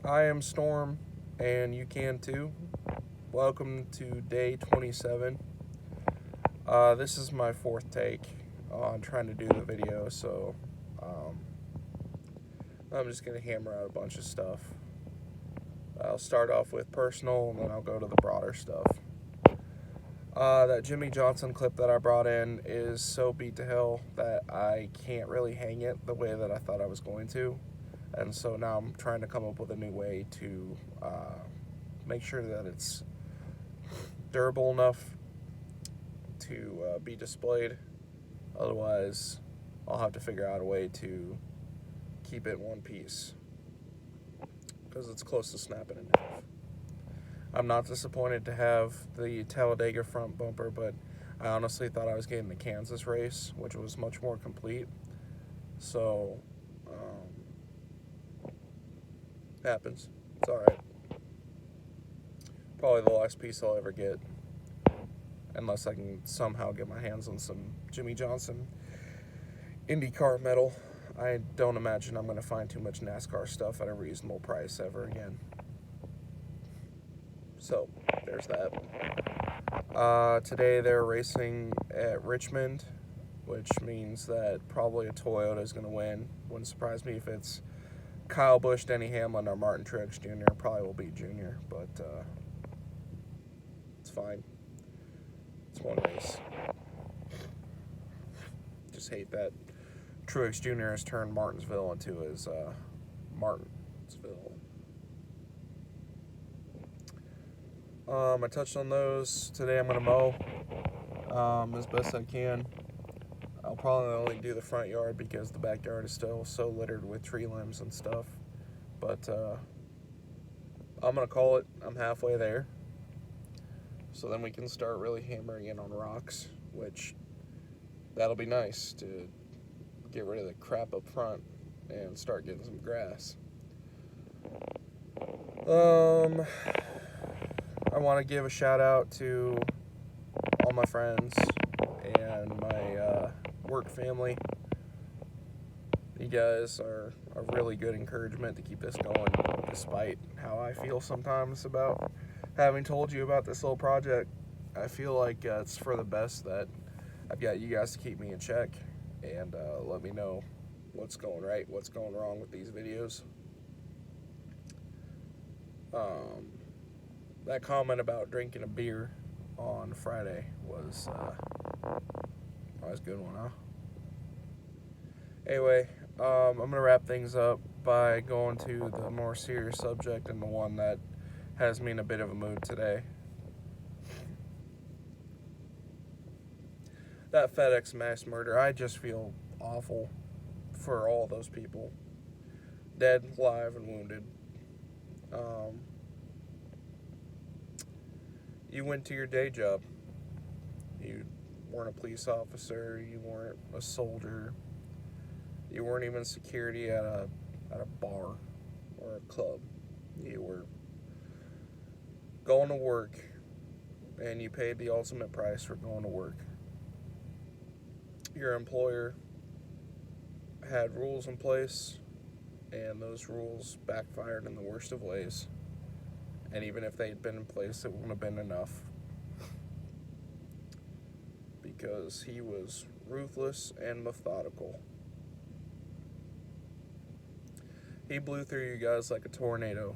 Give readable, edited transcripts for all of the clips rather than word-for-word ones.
I am Storm, and you can too. Welcome to day 27. This is my fourth take on trying to do the video, so um, I'm just going to hammer out a bunch of stuff. I'll start off with personal, and then I'll go to the broader stuff. That Jimmy Johnson clip that I brought in is so beat to hell that I can't really hang it the way that I thought I was going to. And so now I'm trying to come up with a new way to make sure that it's durable enough to be displayed. Otherwise, I'll have to figure out a way to keep it in one piece because it's close to snapping in half. I'm not disappointed to have the Talladega front bumper, but I honestly thought I was getting the Kansas race, which was much more complete. So, happens. It's alright. Probably the last piece I'll ever get, unless I can somehow get my hands on some Jimmy Johnson IndyCar metal. I don't imagine I'm going to find too much NASCAR stuff at a reasonable price ever again. So, there's that. Today they're racing at Richmond, which means that probably a Toyota is going to win. Wouldn't surprise me if it's Kyle Busch, Denny Hamlin, or Martin Truex Jr. Probably will be Jr., but it's fine. It's one race. Just hate that Truex Jr. has turned Martinsville into his Martinsville. I touched on those. Today I'm going to mow as best I can. I'll probably only do the front yard because the backyard is still so littered with tree limbs and stuff. But I'm going to call it. I'm halfway there. So then we can start really hammering in on rocks, which that'll be nice to get rid of the crap up front and start getting some grass. I want to give a shout out to all my friends and my work family. You guys are a really good encouragement to keep this going, despite how I feel sometimes about having told you about this little project. I feel like it's for the best that I've got you guys to keep me in check and let me know what's going right, what's going wrong with these videos. That comment about drinking a beer on Friday was a good one, huh? Anyway, I'm going to wrap things up by going to the more serious subject and the one that has me in a bit of a mood today. That FedEx mass murder, I just feel awful for all those people. Dead, alive, and wounded. You went to your day job. You weren't a police officer. You weren't a soldier. You weren't even security at a bar or a club. You were going to work, and you paid the ultimate price for going to work. Your employer had rules in place, and those rules backfired in the worst of ways. And even if they'd been in place, it wouldn't have been enough. Because he was ruthless and methodical. He blew through you guys like a tornado.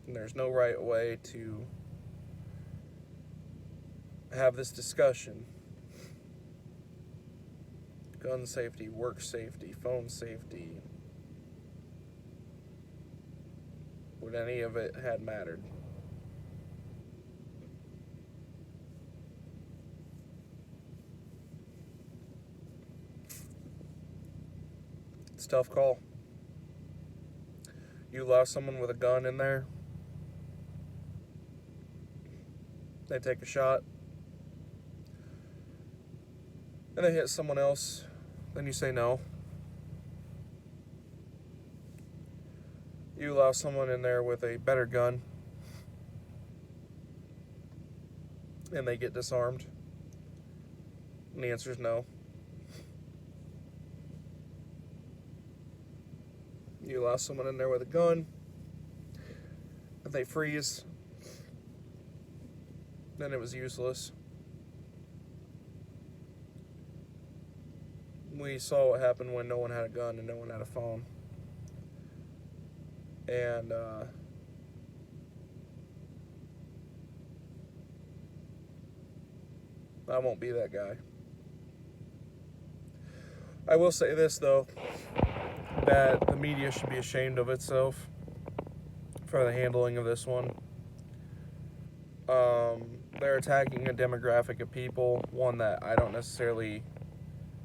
And there's no right way to have this discussion. Gun safety, work safety, phone safety. Would any of it had mattered? It's a tough call. You allow someone with a gun in there, they take a shot, and they hit someone else, then you say no. You allow someone in there with a better gun, and they get disarmed, and the answer is no. You allow allow someone in there with a gun. If they freeze, then it was useless. We saw what happened when no one had a gun and no one had a phone. And I won't be that guy. I will say this, though, that the media should be ashamed of itself for the handling of this one. They're attacking a demographic of people, one that I don't necessarily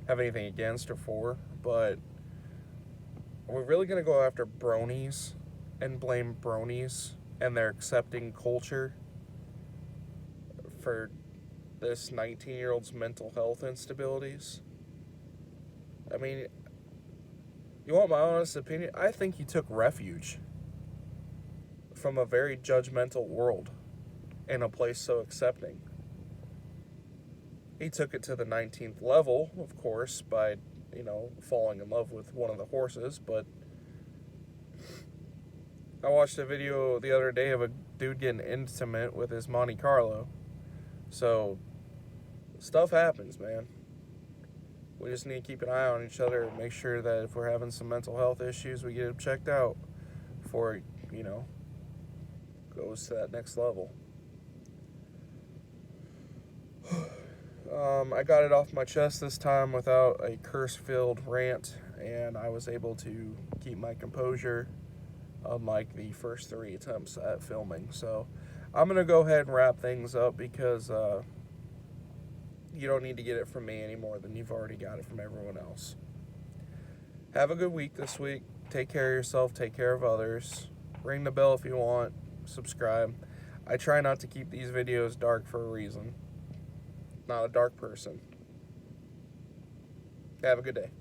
have anything against or for, but are we really going to go after bronies and blame bronies and their accepting culture for this 19-year-old's mental health instabilities? I mean, you want my honest opinion? I think he took refuge from a very judgmental world in a place so accepting. He took it to the 19th level, of course, by, falling in love with one of the horses, but I watched a video the other day of a dude getting intimate with his Monte Carlo. So, stuff happens, man. We just need to keep an eye on each other and make sure that if we're having some mental health issues, we get them checked out before it, goes to that next level. I got it off my chest this time without a curse-filled rant, and I was able to keep my composure unlike the first 3 attempts at filming. So I'm going to go ahead and wrap things up because you don't need to get it from me any more than you've already got it from everyone else. Have a good week this week. Take care of yourself. Take care of others. Ring the bell if you want. Subscribe. I try not to keep these videos dark for a reason. Not a dark person. Have a good day.